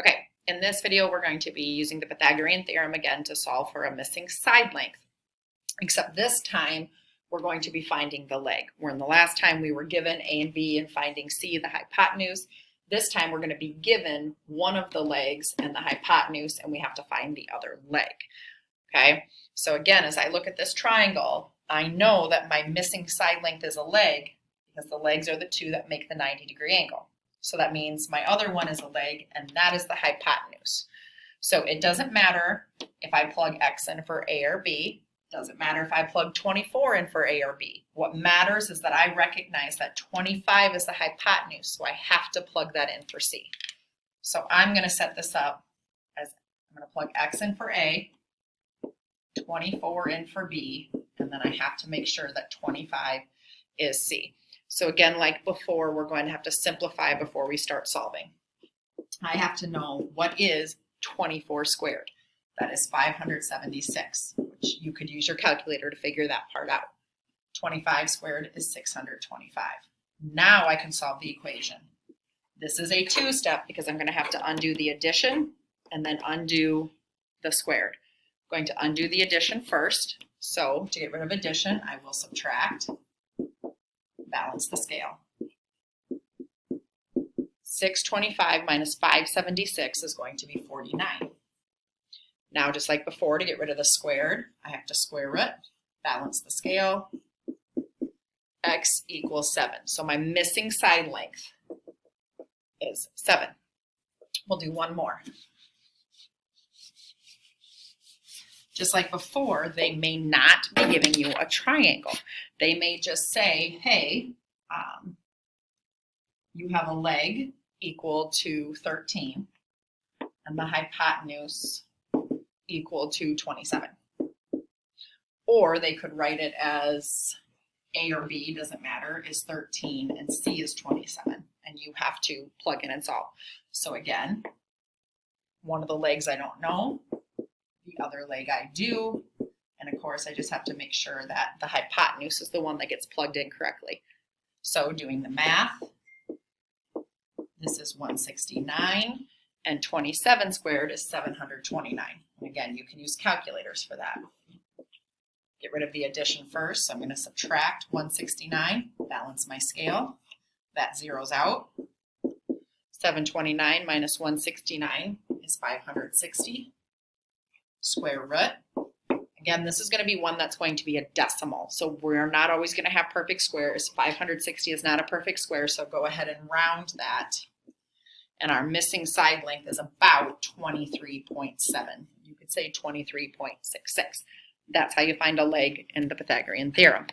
Okay, in this video, we're going to be using the Pythagorean theorem again to solve for a missing side length. Except this time, we're going to be finding the leg. Where in the last time we were given A and B and finding C, the hypotenuse. This time we're going to be given one of the legs and the hypotenuse, and we have to find the other leg. Okay, so again, as I look at this triangle, I know that my missing side length is a leg because the legs are the two that make the 90-degree angle. So that means my other one is a leg, and that is the hypotenuse. So it doesn't matter if I plug X in for A or B. Doesn't matter if I plug 24 in for A or B. What matters is that I recognize that 25 is the hypotenuse, so I have to plug that in for C. So I'm going to set this up as I'm going to plug X in for A, 24 in for B, and then I have to make sure that 25 is C. So again, like before, we're going to have to simplify before we start solving. I have to know what is 24 squared. That is 576, which you could use your calculator to figure that part out. 25 squared is 625. Now I can solve the equation. This is a two-step because I'm going to have to undo the addition and then undo the squared. I'm going to undo the addition first. So to get rid of addition, I will subtract, balance the scale. 625 minus 576 is going to be 49. Now, just like before, to get rid of the squared, I have to square root, balance the scale, X equals 7. So my missing side length is 7. We'll do one more. Just like before, they may not be giving you a triangle. They may just say, hey, you have a leg equal to 13, and the hypotenuse equal to 27. Or they could write it as A or B, doesn't matter, is 13 and C is 27. And you have to plug in and solve. So again, one of the legs I don't know, the other leg I do, and of course I just have to make sure that the hypotenuse is the one that gets plugged in correctly. So doing the math, this is 169. And 27 squared is 729. And again, you can use calculators for that. Get rid of the addition first. So I'm going to subtract 169, balance my scale. That zeroes out. 729 minus 169 is 560. Square root. Again, this is going to be one that's going to be a decimal. So we're not always going to have perfect squares. 560 is not a perfect square, so go ahead and round that. And our missing side length is about 23.7. You could say 23.66. That's how you find a leg in the Pythagorean theorem.